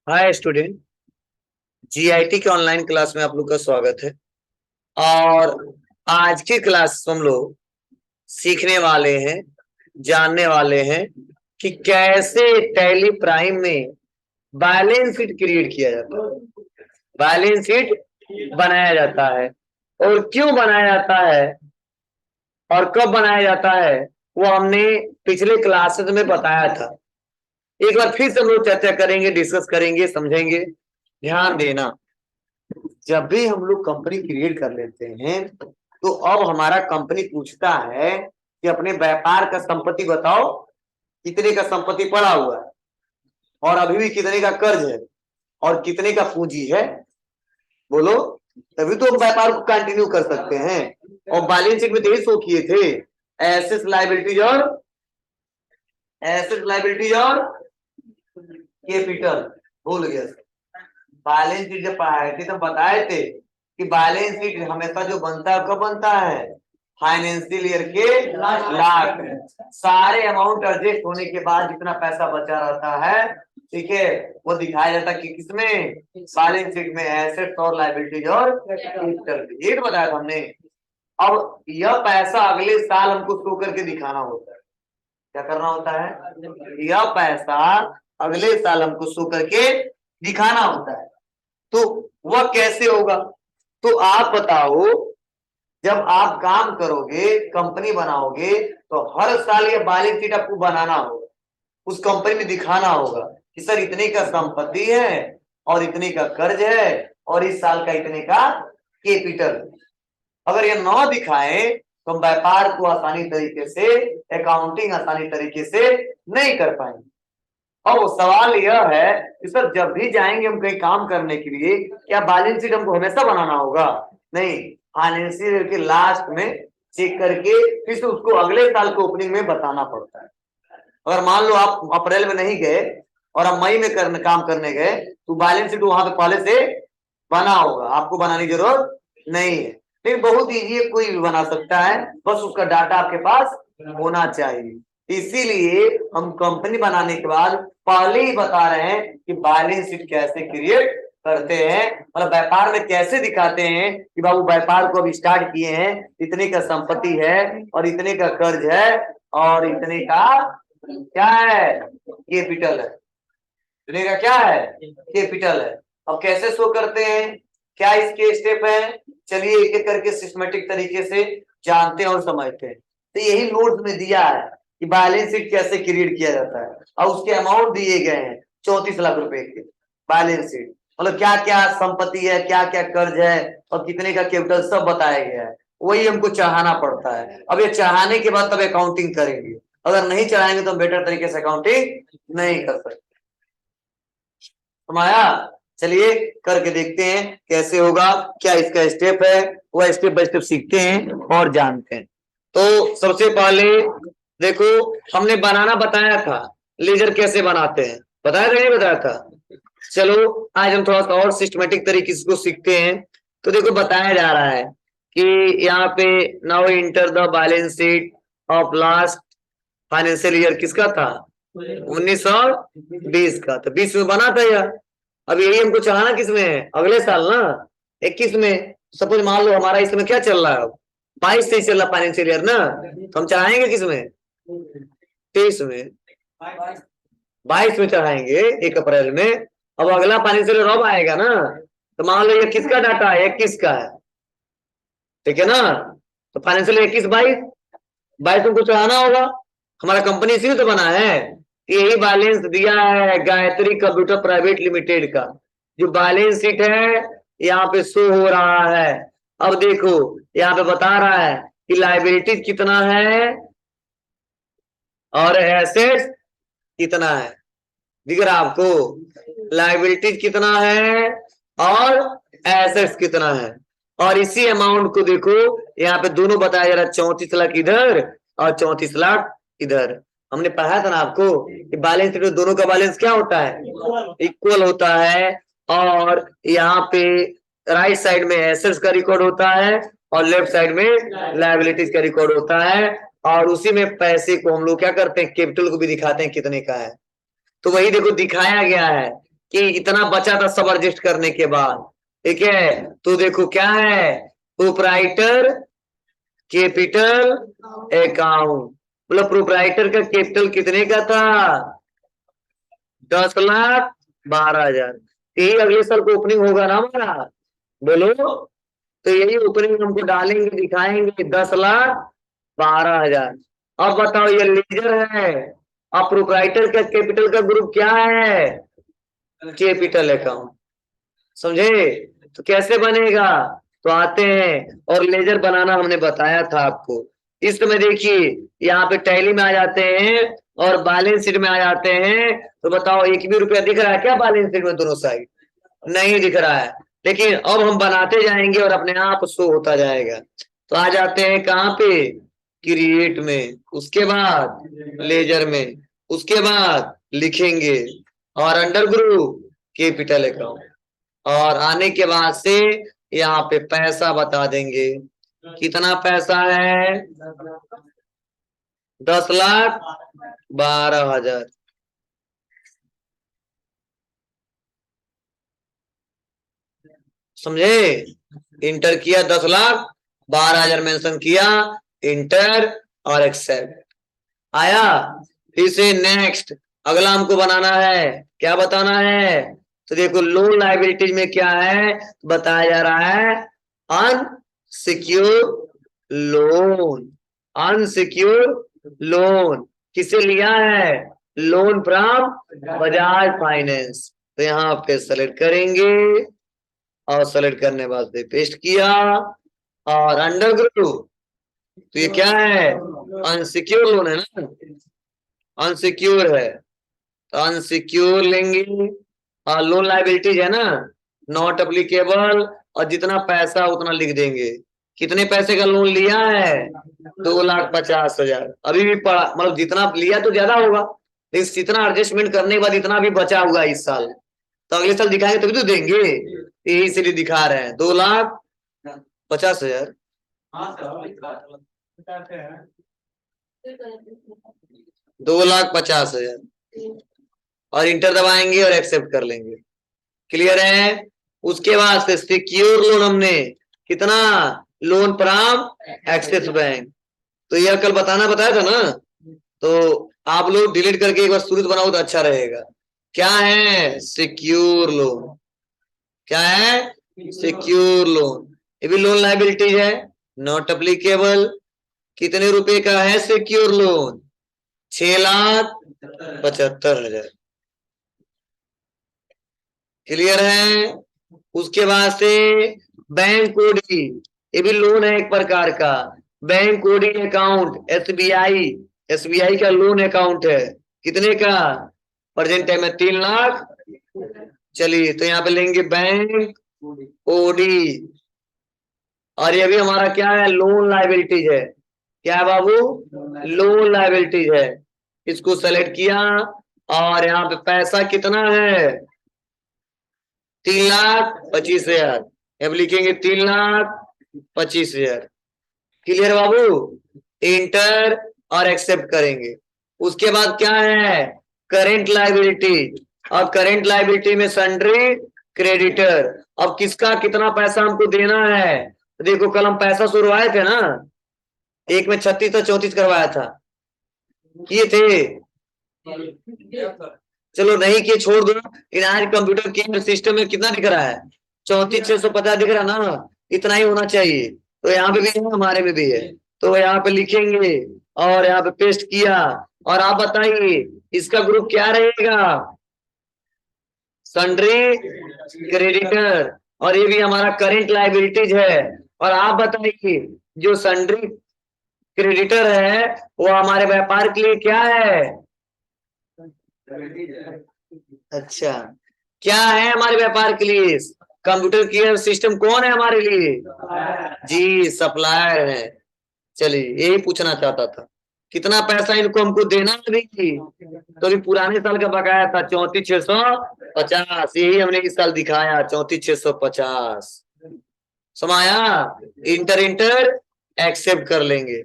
Hi student. GIT के online class में आप लोग का स्वागत है। और आज की क्लास हम लोग सीखने वाले हैं, जानने वाले हैं कि कैसे टैली प्राइम में बैलेंस शीट क्रिएट किया जाता है, बैलेंस शीट बनाया जाता है और क्यों बनाया जाता है और कब बनाया जाता है वो हमने पिछले क्लासेस में बताया था। एक बार फिर से हम लोग चर्चा करेंगे, डिस्कस करेंगे, समझेंगे। ध्यान देना, जब भी हम लोग कंपनी क्रिएट कर लेते हैं तो अब हमारा कंपनी पूछता है कि अपने व्यापार का संपत्ति बताओ, कितने का संपत्ति पड़ा हुआ है और अभी भी कितने का कर्ज है और कितने का पूंजी है, बोलो। तभी तो हम व्यापार को कंटिन्यू कर सकते हैं। और बैलेंस शीट में तो यही शो किए थे, एसेट्स लायबिलिटीज और कैपिटल। भूल गया, बैलेंस शीट जब पढ़ाए थे तो बताए थे कि बैलेंस शीट हमेशा जो बनता है कब बनता है, फाइनेंशियल ईयर के लास्ट में। सारे अमाउंट एडजस्ट होने के बाद जितना पैसा बचा रहता है, ठीक है, वो दिखाया जाता है कि किसमें, बैलेंस शीट में, एसेट्स और लायबिलिटीज और कैपिटल। ये तो बताया था हमने। अब यह पैसा अगले साल हमको शो करके दिखाना होता है। क्या करना होता है? यह पैसा अगले साल हमको शो करके दिखाना होता है। तो वह कैसे होगा? तो आप बताओ, जब आप काम करोगे, कंपनी बनाओगे, तो हर साल ये बैलेंस शीट आपको बनाना होगा, उस कंपनी में दिखाना होगा कि सर इतने का संपत्ति है और इतने का कर्ज है और इस साल का इतने का कैपिटल। अगर ये न दिखाए तो हम व्यापार को आसानी तरीके से, अकाउंटिंग आसानी तरीके से नहीं कर पाएंगे। अब सवाल यह है कि सर जब भी जाएंगे हम कहीं काम करने के लिए, क्या बैलेंस शीट हमको हमेशा बनाना होगा? नहीं, फाइनेंशियल ईयर के लास्ट में चेक करके फिर से उसको अगले साल के ओपनिंग में बताना पड़ता है। अगर मान लो आप अप्रैल में नहीं गए और आप मई में काम करने गए तो बैलेंस शीट वहां पे पहले से बना होगा, आपको बनाने की जरूरत नहीं है। लेकिन बहुत ईजी है, कोई भी बना सकता है, बस उसका डाटा आपके पास होना चाहिए। इसीलिए हम कंपनी बनाने के बाद पहले ही बता रहे हैं कि बैलेंस शीट कैसे क्रिएट करते हैं, मतलब व्यापार में कैसे दिखाते हैं कि बाबू व्यापार को अभी स्टार्ट किए हैं, इतने का संपत्ति है और इतने का कर्ज है और इतने का क्या है, कैपिटल है। इतने का क्या है, कैपिटल है। अब कैसे शो करते हैं, क्या इसके स्टेप है, चलिए एक एक करके सिस्टमेटिक तरीके से जानते हैं और समझते हैं। तो यही नोट में दिया है कि बैलेंस शीट कैसे क्रिएट किया जाता है और उसके अमाउंट दिए गए हैं 34 लाख रुपए के। बैलेंस शीट मतलब क्या क्या संपत्ति है, क्या क्या कर्ज है और कितने का कैपिटल, सब बताया गया है। वही हमको चढ़ाना पड़ता है। अब ये चढ़ाने के बाद तब अकाउंटिंग करेंगे, अगर नहीं चढ़ाएंगे तो हम बेटर तरीके से अकाउंटिंग नहीं कर सकते। समाया, चलिए करके देखते हैं कैसे होगा, क्या इसका स्टेप है, वह स्टेप बाय स्टेप सीखते हैं और जानते हैं। तो सबसे पहले देखो, हमने बनाना बताया था, लेजर कैसे बनाते हैं बताया था, नहीं बताया था? चलो आज हम थोड़ा सा और सिस्टमेटिक तरीके से इसको सीखते हैं। तो देखो बताया जा रहा है कि यहाँ पे now enter the balance sheet of last financial year, किसका था? 1920 का। तो 20 में बना था यह। अब यही हमको चढ़ाना किस में है, अगले साल ना 21 में। सपोज मान लो हमारा इस समय क्या चल रहा है, 22 से चल रहा फाइनेंशियल ईयर ना, तो हम चढ़ाएंगे किस में, 23 में, 22 में चढ़ाएंगे 1 अप्रैल में। अब अगला फाइनेंशियल ईयर अब आएगा ना, तो मान लो ये किसका डाटा है, 21 का है, ठीक है ना। तो फाइनेंशियल 21 22 22 तुमको चढ़ाना होगा। हमारा कंपनी इसी तो बना है, यही बैलेंस दिया है गायत्री कंप्यूटर प्राइवेट लिमिटेड का। जो बैलेंस शीट है यहाँ पे शो हो रहा है। अब देखो यहाँ पे बता रहा है कि लायबिलिटीज कितना है और एसेट्स कितना है। दिख रहा आपको, लायबिलिटीज कितना है और एसेट्स कितना है। और इसी अमाउंट को देखो यहाँ पे दोनों बताया जा रहा है, 34 लाख इधर और 34 लाख इधर। हमने पढ़ा था ना आपको कि बैलेंस शीट में दोनों का बैलेंस क्या होता है, इक्वल होता है। और यहाँ पे राइट साइड में एसेट्स का रिकॉर्ड होता है और लेफ्ट साइड में लायबिलिटीज का रिकॉर्ड होता है। और उसी में पैसे को हम लोग क्या करते हैं, कैपिटल को भी दिखाते हैं कितने का है। तो वही देखो दिखाया गया है कि इतना बचा था सब एडजस्ट करने के बाद। ठीक है, तो देखो क्या है, प्रोप्राइटर कैपिटल अकाउंट, मतलब प्रोप्राइटर का कैपिटल कितने का था, 10,12,000। यही अगले साल को ओपनिंग होगा ना हमारा, बोलो। तो यही ओपनिंग हमको डालेंगे, दिखाएंगे 10,12,000। अब बताओ ये लीजर है। अब प्रोप्राइटर का कैपिटल का ग्रुप क्या है, कैपिटल अकाउंट। समझे? तो कैसे बनेगा, तो आते हैं और लेजर बनाना हमने बताया था आपको। इस समय देखिए यहाँ पे टैली में आ जाते हैं और बैलेंस शीट में आ जाते हैं। तो बताओ एक भी रुपया दिख रहा है क्या बैलेंस शीट में दोनों साइड, नहीं दिख रहा है। लेकिन अब हम बनाते जाएंगे और अपने आप शो होता जाएगा। तो आ जाते हैं कहाँ पे, क्रिएट में, उसके बाद लेजर में, उसके बाद लिखेंगे और अंडर ग्रुप कैपिटल अकाउंट, और आने के बाद से यहाँ पे पैसा बता देंगे कितना पैसा है, 10,12,000। समझे? इंटर किया, 10,12,000 मेंशन किया, इंटर और एक्सेप्ट आया। फिर से नेक्स्ट अगला हमको बनाना है, क्या बताना है, तो देखो लोन लाइबिलिटीज में क्या है, बताया जा रहा है अनसिक्योर लोन। अनसिक्योर लोन किसे लिया है, लोन फ्रॉम बजाज फाइनेंस। तो यहाँ पे सेलेक्ट करेंगे और सेलेक्ट करने बाद से पेस्ट किया और अंडर ग्रुप, तो ये क्या है, अनसिक्योर लोन है ना, अनसिक्योर है तो अनसिक्योर लेंगे। और लोन लाइबिलिटीज है ना, नॉट अप्लीकेबल, और जितना पैसा उतना लिख देंगे। कितने पैसे का लोन लिया है, 2,50,000। अभी भी पड़ा, मतलब जितना लिया तो ज्यादा होगा, लेकिन इतना एडजस्टमेंट करने के बाद इतना भी बचा हुआ इस साल, तो अगले साल दिखाएंगे तभी तो देंगे। यही इसलिए दिखा रहे हैं 2,50,000। 2,50,000 और इंटर दबाएंगे और एक्सेप्ट कर लेंगे। क्लियर है? उसके बाद से सिक्योर लोन हमने कितना, लोन फ्रॉम एक्सिस बैंक, तो यह कल बताया था ना, तो आप लोग डिलीट करके एक बार शुरू बनाओ तो अच्छा रहेगा। क्या है, सिक्योर लोन। क्या है, सिक्योर लोन। ये भी लोन लाइबिलिटी है, नॉट अप्लीकेबल। कितने रुपए का है सिक्योर लोन, 6,75,000। क्लियर है? उसके बाद से बैंक कोडी, ये भी लोन है एक प्रकार का। बैंक कोडी अकाउंट एसबीआई, एसबीआई का लोन अकाउंट है, कितने का, प्रेजेंट टाइम में 3,00,000। चलिए तो यहाँ पे लेंगे बैंक ओडी, और ये भी हमारा क्या है, लोन लाइबिलिटीज है। क्या है बाबू, लोन लाइबिलिटीज है। इसको सेलेक्ट किया और यहाँ पे पैसा कितना है, 3,25,000। अब लिखेंगे 3,25,000। क्लियर बाबू, इंटर और एक्सेप्ट करेंगे। उसके बाद क्या है, करेंट लाइबिलिटी, और करेंट लाइबिलिटी में सन्ड्री क्रेडिटर। अब किसका कितना पैसा हमको देना है, तो देखो कल हम पैसा शुरुआए थे ना, एक में 36 था, 34 करवाया था, किए थे, चलो नहीं किए छोड़ दो। इन आज कंप्यूटर के सिस्टम में कितना दिख रहा है, 34,650 दिख रहा ना, इतना ही होना चाहिए। तो यहाँ पे भी है, हमारे में भी है, तो यहाँ पे लिखेंगे और यहाँ पे पेस्ट किया। और आप बताइए इसका ग्रुप क्या रहेगा, सन्ड्री क्रेडिटर, और ये भी हमारा करेंट लाइबिलिटीज है। और आप बताइए जो सन्ड्री क्रेडिटर है वो हमारे व्यापार के लिए क्या है, अच्छा क्या है हमारे व्यापार के लिए, कंप्यूटर केयर सिस्टम कौन है हमारे लिए, जी सप्लायर है। चलिए यही पूछना चाहता था, कितना पैसा इनको हमको देना भी थी, तो अभी पुराने साल का बकाया था 34,650, यही हमने इस साल दिखाया 34,650। समाया, इंटर इंटर एक्सेप्ट कर लेंगे।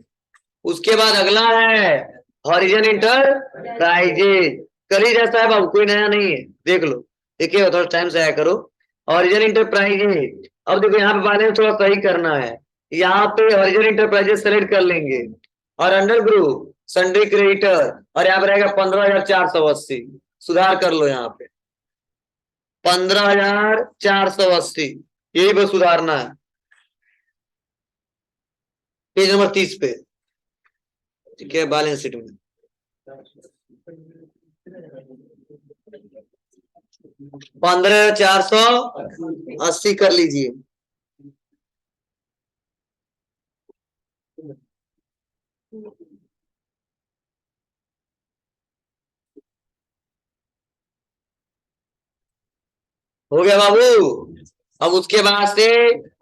उसके बाद अगला है हॉरिजन इंटर प्राइजेज। कल ही जैसा है बाबू, कोई नया नहीं है, देख लो। ठीक है, थोड़ा टाइम से आया करो। ओरिजिन इंटरप्राइजेज, अब देखो यहाँ पे बैलेंस थोड़ा सही करना है। यहाँ पे ओरिजिन इंटरप्राइजेज सेलेक्ट कर लेंगे और अंडर ग्रुप सन्ड्री क्रेडिटर, और यहाँ पे रहेगा 15,480। सुधार कर लो यहाँ पे 15,480, यही पे सुधारना है, पेज नंबर 30 पे। ठीक है, बैलेंस शीट में 15,480 कर लीजिए। हो गया बाबू। अब उसके बाद से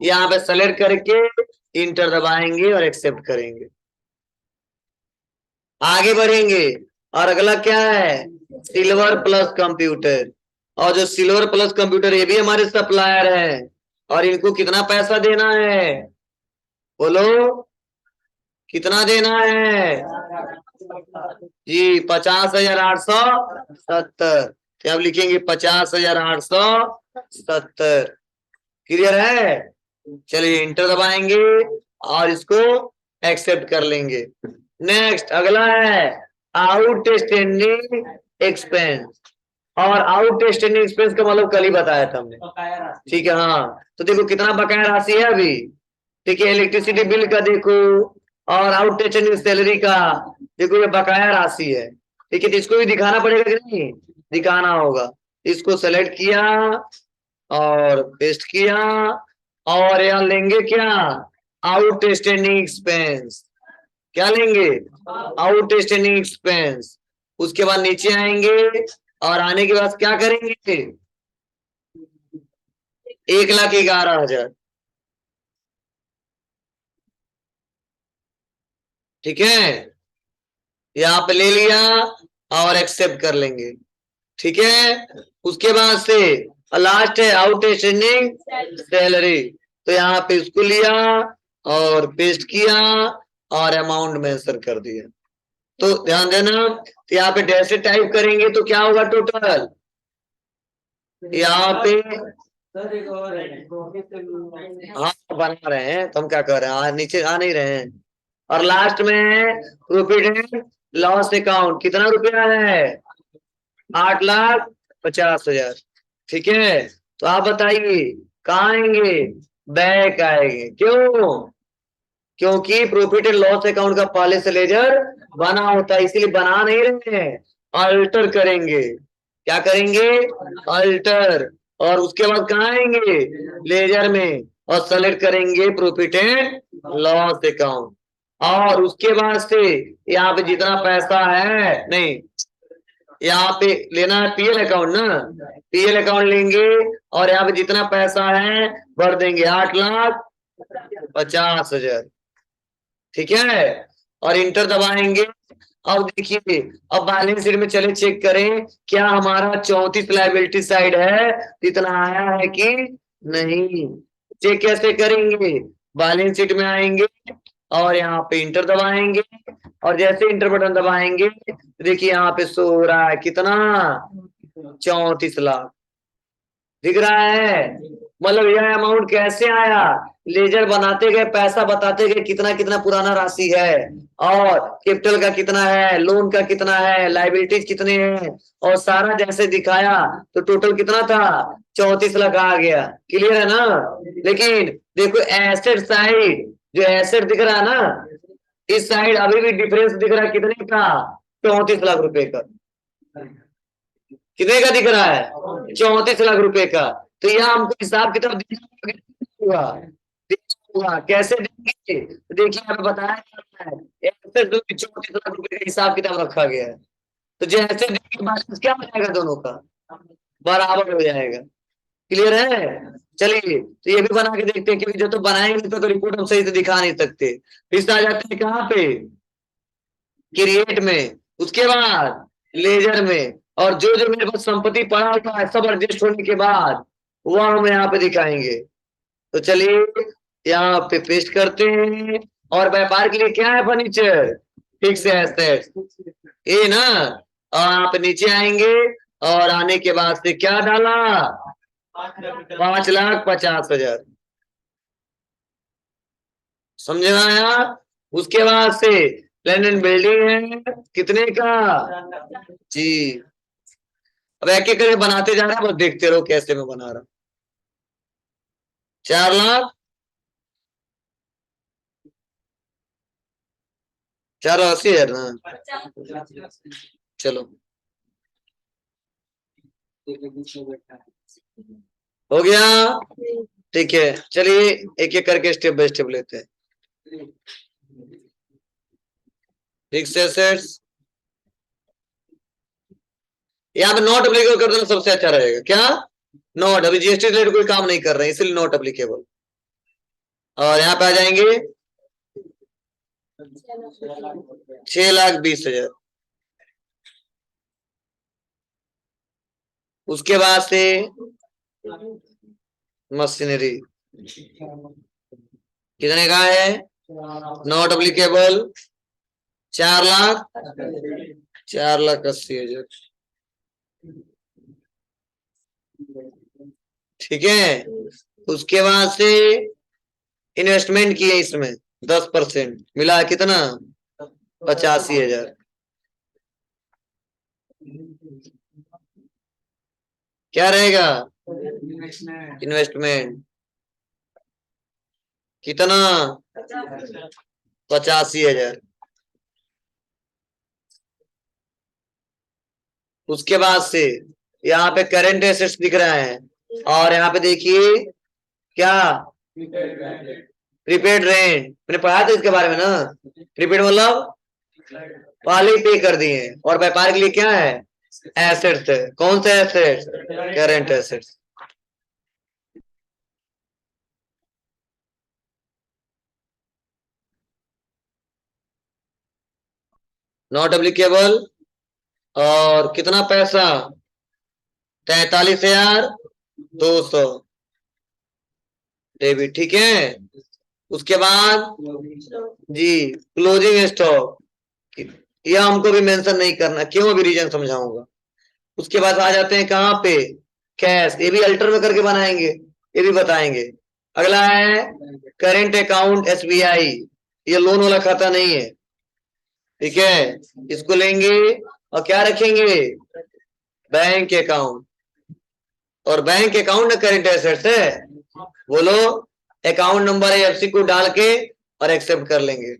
यहाँ पे सेलेक्ट करके इंटर दबाएंगे और एक्सेप्ट करेंगे, आगे बढ़ेंगे। और अगला क्या है, सिल्वर प्लस कंप्यूटर। और जो सिल्वर प्लस कंप्यूटर ये भी हमारे सप्लायर है, और इनको कितना पैसा देना है, बोलो कितना देना है जी, 50,870। तो अब लिखेंगे 50,870। क्लियर है, चलिए इंटर दबाएंगे और इसको एक्सेप्ट कर लेंगे। नेक्स्ट अगला है आउट स्टैंडिंग एक्सपेंस। और आउट स्टैंडिंग एक्सपेंस का मतलब कल ही बताया था हमने, ठीक है। हाँ, तो देखो कितना बकाया राशि है अभी। ठीक है, इलेक्ट्रिसिटी बिल का देखो और आउट स्टैंडिंग सैलरी का देखो, ये बकाया राशि है। ठीक है, तो इसको भी दिखाना पड़ेगा कि नहीं, दिखाना होगा। इसको सेलेक्ट किया और पेस्ट किया, और यहाँ लेंगे क्या, आउट स्टैंडिंग एक्सपेंस। क्या लेंगे, आउट स्टैंडिंग एक्सपेंस। उसके बाद नीचे आएंगे और आने के बाद क्या करेंगे, 1,11,000। ठीक है, यहाँ पे ले लिया और एक्सेप्ट कर लेंगे। ठीक है, उसके बाद से लास्ट है आउट स्टैंडिंग सैलरी। तो यहाँ पे इसको लिया और पेस्ट किया और अमाउंट मेंशन कर दिया। तो ध्यान देना, तो यहाँ पे डैश टाइप करेंगे तो क्या होगा टोटल, यहाँ पे हाँ बना रहे हैं तो हम क्या कर रहे हैं, नीचे आ नहीं रहे हैं। और लास्ट में है प्रॉफिट एंड लॉस अकाउंट, कितना रुपया है, 8,50,000। ठीक है, तो आप बताइए कहाँ आएंगे, बैक आएंगे। क्यों, क्योंकि प्रॉफिट एंड लॉस अकाउंट का पहले से लेजर बना होता है, इसीलिए बना नहीं रहे हैं, अल्टर करेंगे। क्या करेंगे, अल्टर। और उसके बाद कहाँ आएंगे, लेजर में, और सेलेक्ट करेंगे प्रॉफिट एंड लॉस अकाउंट। और उसके बाद से यहाँ पे जितना पैसा है, नहीं यहाँ पे लेना है पीएल अकाउंट ना, पीएल अकाउंट लेंगे और यहाँ पे जितना पैसा है भर देंगे, 8,50,000। ठीक है, और इंटर दबाएंगे। अब देखिए, अब बैलेंस शीट में चले चेक करें क्या हमारा 34 लाइबिलिटी साइड है, इतना आया है कि नहीं। चेक कैसे करेंगे, बैलेंस शीट में आएंगे और यहाँ पे इंटर दबाएंगे, और जैसे इंटर बटन दबाएंगे देखिए यहाँ पे शो हो रहा है कितना, 34 लाख दिख रहा है। मतलब यह अमाउंट कैसे आया, लेजर बनाते गए, पैसा बताते गए कितना कितना पुराना राशि है, और कैपिटल का कितना है, लोन का कितना है, लाइबिलिटीज कितने हैं, और सारा जैसे दिखाया तो टोटल कितना था, 34 लाख आ गया। क्लियर है ना। लेकिन देखो एसेट साइड, जो एसेट दिख रहा है ना, इस साइड अभी भी डिफरेंस दिख रहा है कितने का, 34 लाख रुपए का। कितने का दिख रहा है, 34 लाख रुपए का। तो यह हमको हिसाब किताब देना होगा, कैसे देंगे, तो देखिए यहाँ पे बताया जाता है, 34 लाख रुपए का हिसाब किताब रखा गया है। तो जैसे देंगे बैलेंस क्या हो जाएगा, दोनों का बराबर हो जाएगा। क्लियर है, चलिए तो ये भी बना के देखते हैं, क्योंकि जो तो बनाएंगे तो रिपोर्ट हम सही से दिखा नहीं सकते। इस आ जाते हैं कहाँ पे, क्रिएट में, उसके बाद लेजर में, और जो जो मेरे पास संपत्ति पड़ा हुआ है सब एडजस्ट होने के बाद वह हम यहाँ पे दिखाएंगे। तो चलिए यहाँ पे पेस्ट करते हैं। और व्यापार के लिए क्या है, फर्नीचर फिक्स एसेट, ये ना। और आप नीचे आएंगे और आने के बाद से क्या डाला? 5,50,000। समझे ना यार? उसके बाद से लैंड एंड बिल्डिंग है कितने का? जी। अब एक एक करके बनाते जा रहा है, बस देखते रहो कैसे मैं बना रहा हूं। 4,00,000, 4,80,000 ना। चलो हो गया। ठीक है, चलिए एक एक करके स्टेप बाय स्टेप लेते हैं। फिक्स्ड एसेट्स, यहाँ पे नॉट एप्लीकेबल कर देना सबसे अच्छा रहेगा। क्या? नॉट, अभी जीएसटी रिलेटेड कोई काम नहीं कर रहे हैं इसलिए नॉट एप्लीकेबल। और यहाँ पे आ जाएंगे 6,20,000। उसके बाद से मशीनरी कितने का है? Not applicable 4,00,000, 4,80,000। ठीक है। उसके बाद से इन्वेस्टमेंट किए इसमें 10% मिला कितना? 85,000। क्या रहेगा? इन्वेस्टमेंट कितना? 85,000। उसके बाद से यहाँ पे करंट एसेट्स दिख रहा है और यहाँ पे देखिए क्या? प्रीपेड रेंट, मैंने पढ़ा था इसके बारे में ना। प्रीपेड मतलब पहले ही पे कर दिए और व्यापार के लिए क्या है? एसेट्स है। कौन से assets? Current assets. Not applicable और कितना पैसा? 43,200 डेबिट। ठीक है। उसके बाद जी क्लोजिंग स्टॉक, यह हमको भी मेंशन नहीं करना, क्यों? अभी रीजन समझाऊंगा। उसके बाद आ जाते हैं कहाँ पे? कैश, ये भी अल्टर में करके बनाएंगे, ये भी बताएंगे। अगला है करेंट अकाउंट एसबीआई, ये लोन वाला खाता नहीं है। ठीक है, इसको लेंगे और क्या रखेंगे? Bank account. और बैंक अकाउंट ना करेंट एसेट्स है। बोलो, अकाउंट नंबर एफसी को डाल के और एक्सेप्ट कर लेंगे।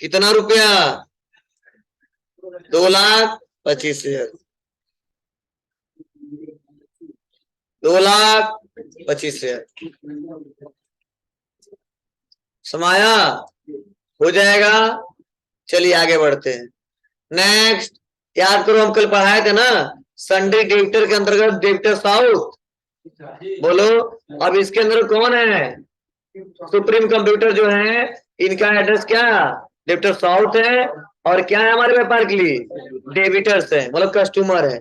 कितना रुपया? 2,25,000। 2,25,000 समाया? हो जाएगा। चलिए आगे बढ़ते हैं। नेक्स्ट, याद करो हम कल पढ़ाए थे ना संडे डेबिटर के अंतर्गत डेबिटर साउथ। बोलो, अब इसके अंदर कौन है? सुप्रीम कंप्यूटर जो है, इनका एड्रेस क्या? डेबिटर साउथ है। और क्या है हमारे व्यापार के लिए? डेबिटर्स है, मतलब कस्टमर है।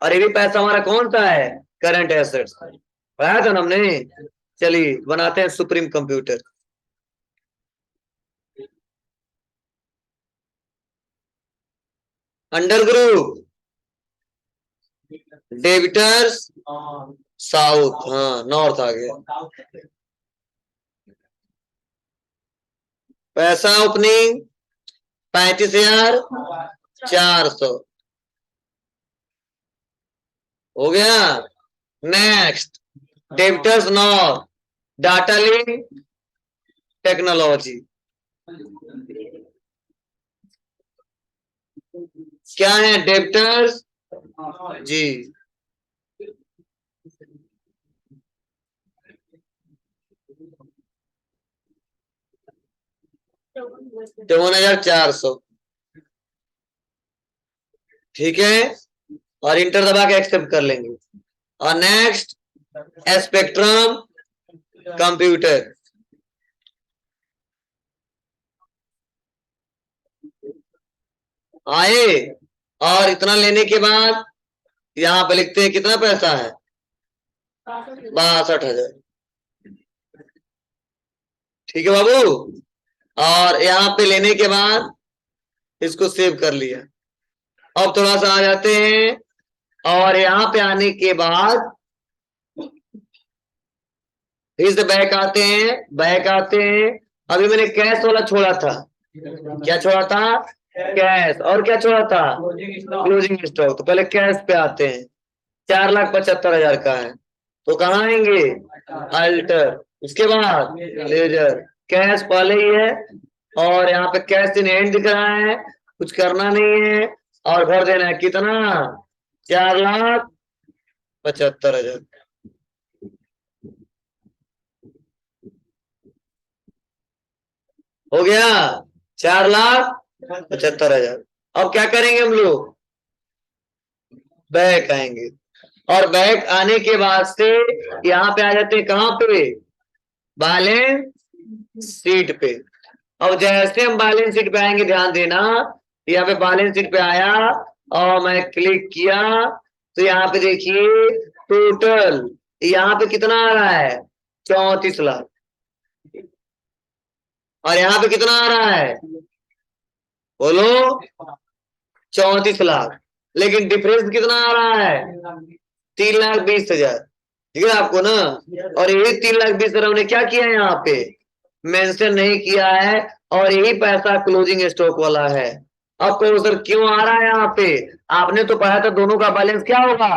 और ये भी पैसा हमारा कौन सा है? Current assets. पढ़ाया था ना हमने। चलिए बनाते हैं supreme computer. Under group debtors south, हाँ नॉर्थ आ गया। पैसा ओपनिंग 35,400 हो गया। Next, debtors north, data link technology. क्या है? डेबिटर्स जी 54,400। ठीक है, और इंटर दबा के एक्सेप्ट कर लेंगे। और नेक्स्ट, स्पेक्ट्रम कंप्यूटर। आए, और इतना लेने के बाद यहाँ पे लिखते हैं कितना पैसा है? 62,000। ठीक है बाबू। और यहाँ पे लेने के बाद इसको सेव कर लिया। अब थोड़ा सा आ जाते हैं और यहाँ पे आने के बाद फिर से बैक आते हैं, बैक आते हैं। अभी मैंने कैश वाला छोड़ा था, क्या छोड़ा था? कैश। और क्या छोड़ा था? Closing stock. तो पहले कैश पे आते हैं, 4,75,000 का है, तो कहाँ आएंगे? अल्टर। उसके बाद लेजर। कैश पहले ही है और यहाँ पे कैश इन हैंड दिख रहा है, कुछ करना नहीं है और भर देना है। कितना? 4,75,000। हो गया 4,75,000। अब क्या करेंगे हम लोग? बैक आएंगे और बैक आने के बाद से यहाँ पे आ जाते हैं, कहाँ पे? बैलेंस शीट पे। अब जैसे हम बैलेंस शीट पे आएंगे, ध्यान देना, यहाँ पे बैलेंस शीट पे आया और मैं क्लिक किया तो यहाँ पे देखिए टोटल यहाँ पे कितना आ रहा है? 34 लाख। और यहाँ पे कितना आ रहा है? बोलो। 34 लाख। लेकिन डिफरेंस कितना आ रहा है? 3,20,000। ठीक है आपको ना? और यही 3,20,000 हमने क्या किया है यहाँ पे? मेंशन नहीं किया है और यही पैसा क्लोजिंग स्टॉक वाला है। अब तो सर क्यों आ रहा है यहाँ पे? आपने तो पढ़ा था दोनों का बैलेंस क्या होगा?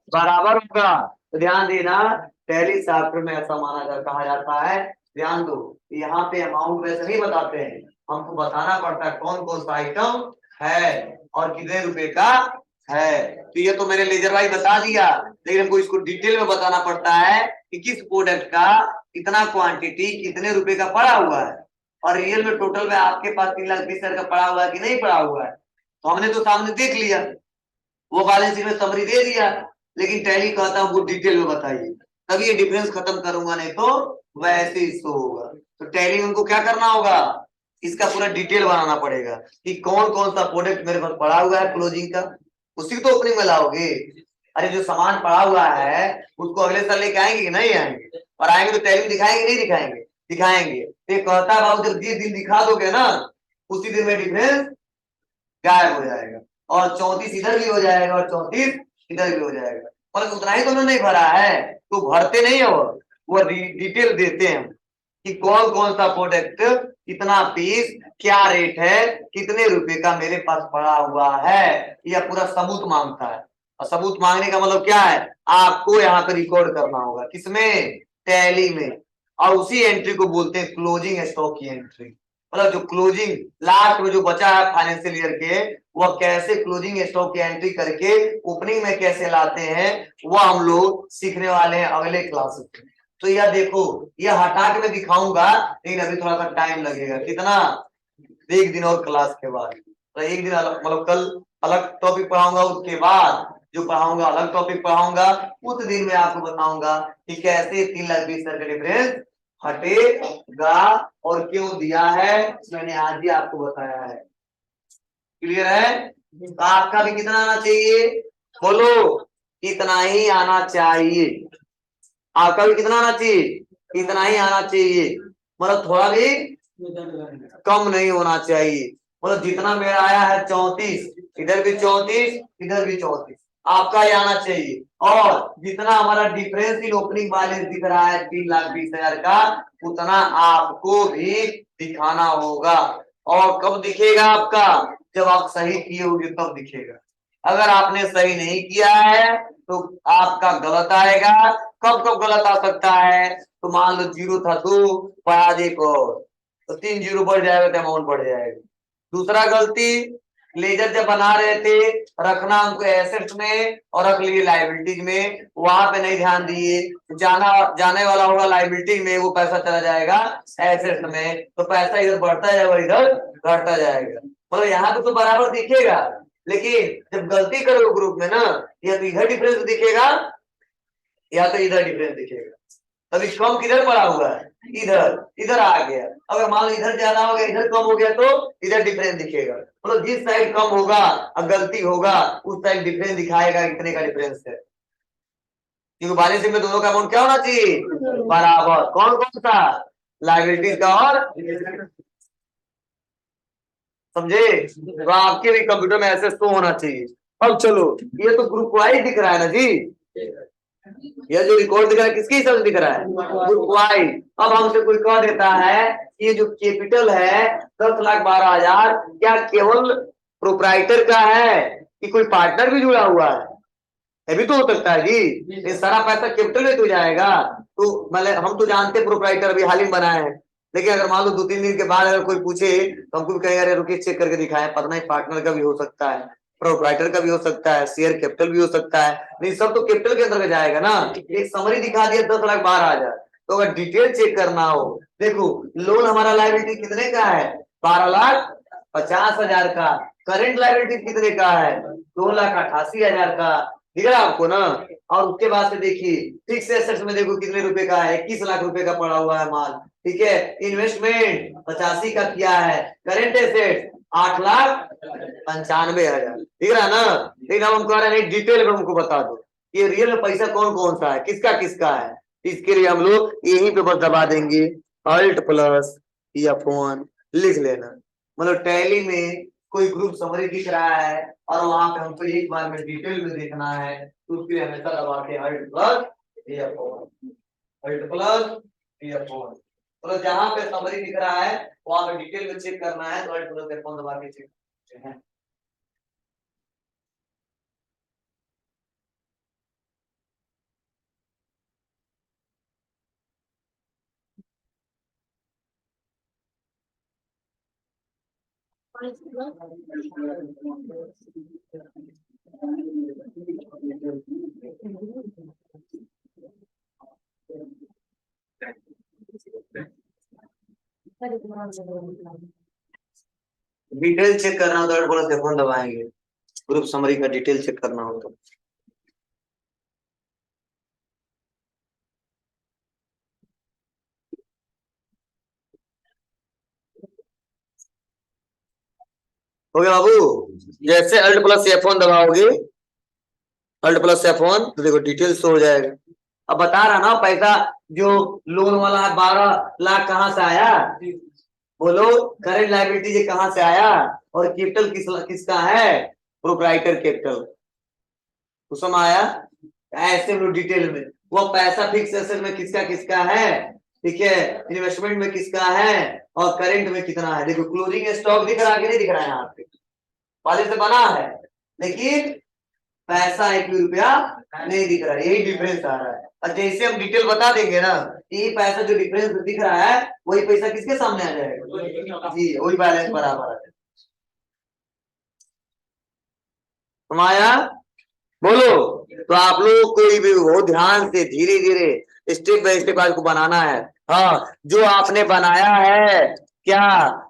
बराबर होगा। तो ध्यान देना, टैली सॉफ्टवेयर में ऐसा माना कहा जाता है। ध्यान दो, यहाँ पे अमाउंट वैसे नहीं बताते हैं, हमको बताना पड़ता है कौन कौन सा आइटम है और कितने रुपए का है। तो ये तो मैंने लेजर वाइज बता दिया, लेकिन हमको इसको डिटेल में बताना पड़ता है कि किस प्रोडक्ट का कितना क्वांटिटी कितने रुपए का पड़ा हुआ है और रियल में टोटल में आपके पास 3,20,000 का पड़ा हुआ है कि नहीं पड़ा हुआ है। तो हमने तो सामने देख लिया, वो बैलेंस शीट में समरी दे दिया, लेकिन टैली कहता है वो डिटेल में बताइए, तभी ये डिफरेंस खत्म करूंगा, नहीं तो वैसे ही शो होगा। तो टैली उनको क्या करना होगा? इसका पूरा डिटेल बनाना पड़ेगा कि कौन कौन सा प्रोडक्ट मेरे पास पड़ा हुआ है क्लोजिंग का, उसी को तो ओपनिंग में लाओगे। अरे जो सामान पड़ा हुआ है उसको अगले साल लेके आएंगे कि नहीं आएंगे? और आएंगे तो टैली में दिखाएंगे नहीं दिखाएंगे? दिखाएंगे। तो ये कहता है बाबू जब जिस दिन दिखा दोगे ना उसी दिन में डिफरेंस गायब हो जाएगा और 34 इधर भी हो जाएगा और 34 इधर भी हो जाएगा। और उतना ही तो उन्होंने नहीं भरा है, तो भरते नहीं हो, वो डिटेल देते हैं कि कौन कौन सा प्रोडक्ट कितना पीस क्या रेट है कितने रुपए का मेरे पास पड़ा हुआ है, यह पूरा सबूत मांगता है। और सबूत मांगने का मतलब क्या है? आपको यहाँ पे रिकॉर्ड करना होगा, किसमें? टैली में। और उसी एंट्री को बोलते हैं क्लोजिंग स्टॉक की एंट्री। मतलब जो क्लोजिंग लास्ट में जो बचा है फाइनेंशियल ईयर के, वह कैसे क्लोजिंग स्टॉक की एंट्री करके ओपनिंग में कैसे लाते हैं, वह हम लोग सीखने वाले हैं अगले क्लास में। तो यह देखो, यह हटा के मैं दिखाऊंगा, लेकिन अभी थोड़ा सा टाइम लगेगा। कितना? एक दिन और क्लास के बाद। तो एक दिन अलग, मतलब कल अलग टॉपिक पढ़ाऊंगा, उसके बाद जो पढ़ाऊंगा अलग टॉपिक पढ़ाऊंगा। उस दिन में आपको बताऊंगा कि कैसे 3,20,000 का डिफरेंस हटेगा और क्यों दिया है, मैंने आज ही आपको बताया है। क्लियर है? तो आपका भी कितना आना चाहिए? बोलो। इतना ही आना चाहिए। आपका भी कितना आना चाहिए? इतना ही आना चाहिए, मतलब थोड़ा भी कम नहीं होना चाहिए। मतलब जितना मेरा आया है 34, इधर भी 34 इधर भी 34, आपका ही आना चाहिए। और जितना हमारा डिफरेंस इन ओपनिंग बैलेंस दिख रहा है 3,20,000 का, उतना आपको भी दिखाना होगा। और कब दिखेगा आपका? जब आप सही किए होंगे तब दिखेगा। अगर आपने सही नहीं किया है तो आपका गलत आएगा। कब कब गलत आ सकता है? तो मान लो 0 था 2 बढ़ा एक और, तो 3 0 बढ़ जाएगा तो अमाउंट बढ़ जाएगा। दूसरा गलती, लेजर जब बना रहे थे रखना हमको एसेट्स में और रख लिए लाइबिलिटीज में, वहां पे नहीं ध्यान दिए, जाने वाला होगा लाइबिलिटी में, वो पैसा चला जाएगा एसेट्स में, तो पैसा इधर बढ़ता जाएगा इधर घटता जाएगा। मतलब यहाँ पे तो बराबर दिखेगा, लेकिन जब गलती करोगे ग्रुप में ना, या तो इधर डिफरेंस दिखेगा या तो इधर डिफरेंस दिखेगा। तभी कम किधर पड़ा हुआ है? इधर। इधर आ गया। अगर मान लो इधर ज्यादा हो गया इधर कम हो गया तो इधर डिफरेंस दिखेगा। मतलब जिस साइड कम होगा और गलती होगा उस साइड डिफरेंस दिखाएगा कितने का डिफरेंस है। क्योंकि बैलेंस शीट में दोनों का अमाउंट क्या होना चाहिए? बराबर। कौन कौन सा? लायबिलिटीज का और समझे? तो आपके भी कंप्यूटर में ऐसे शो होना चाहिए। अब चलो, ये तो ग्रुप वाइज दिख रहा है ना जी, ये जो रिकॉर्ड दिख रहा है किसके हिसाब से दिख रहा है? Group wise. अब हमसे कोई कह देता है ये जो कैपिटल है 10,12,000 क्या केवल प्रोप्राइटर का है कि कोई पार्टनर भी जुड़ा हुआ है? ये भी तो हो सकता है जी। ये सारा पैसा कैपिटल में तो जाएगा। तो मतलब हम तो जानते प्रोप्राइटर अभी हाल ही बनाए हैं, लेकिन अगर मान लो 2-3 दिन के बाद अगर कोई पूछे तो हमको भी कहेगा अरे रुकिए चेक करके दिखाएं, पता नहीं पार्टनर का भी हो सकता है, प्रोप्राइटर का भी हो सकता है, शेयर कैपिटल भी हो सकता है। नहीं, सब तो कैपिटल के अंदर जाएगा ना। एक समरी दिखा दिया 10,12,000, तो अगर डिटेल चेक करना हो, देखो लोन हमारा लायबिलिटी कितने का है? 12,50,000 का। करेंट लायबिलिटी कितने का है? 2,88,000 का। दिख रहा है आपको ना? और उसके बाद से देखिए फिक्स एसेट्स में देखो कितने रुपए का है, 21 लाख रुपए का पड़ा हुआ है माल। ठीक है, इन्वेस्टमेंट 85 का किया है, करेंट एसेट 8,95,000। दिख रहा है ना? लेकिन अब हम कह रहे हैं डिटेल में हमको बता दो ये रियल में पैसा कौन कौन सा है, किसका किसका है। इसके लिए हम लोग यहीं पे बस दबा देंगे अल्ट प्लस F1 लिख लेना। मतलब टैली में कोई ग्रुप समरी दिख रहा है और वहां पे हमको एक बार में डिटेल में देखना है, तो उसके लिए हमेशा दबा के alt plus F1, alt plus F1। तो जहां पे समरी दिख रहा है वहां पे डिटेल में चेक करना है, तो अल्ट प्लस F1 दबा के चेक करते हैं। डिटेल चेक करना हो तो अल्ट प्लस F1 दबाएंगे, ग्रुप समरी का डिटेल चेक करना हो तो। हो गया बाबू? जैसे अल्ट प्लस F1 दबाओगे, अल्ट प्लस F1 तो देखो डिटेल शो हो जाएगा। अब बता रहा ना पैसा जो लोन वाला है 12 लाख कहाँ से आया? बोलो, करेंट लायबिलिटी ये कहाँ से आया? और कैपिटल किसका है? Proprietor capital. तो समझ आया? ऐसे लोग डिटेल में वो पैसा फिक्स एसेट में किसका किसका है, ठीक है, इन्वेस्टमेंट में किसका है और करेंट में कितना है। देखो क्लोजिंग स्टॉक दिख रहा है कि नहीं दिख रहा है? यहाँ पे पहले से बना है, लेकिन पैसा 1 भी रुपया नहीं दिख रहा है, यही डिफरेंस आ रहा है। और जैसे हम डिटेल बता देंगे ना, ये पैसा जो डिफरेंस दिख रहा है वही पैसा किसके सामने आ जाएगा जी, वही बैलेंस बराबर है। समाया? बोलो। तो आप लोग को भी बहुत ध्यान से धीरे धीरे स्टेप बाय स्टेप आपको बनाना है। हाँ, जो आपने बनाया है क्या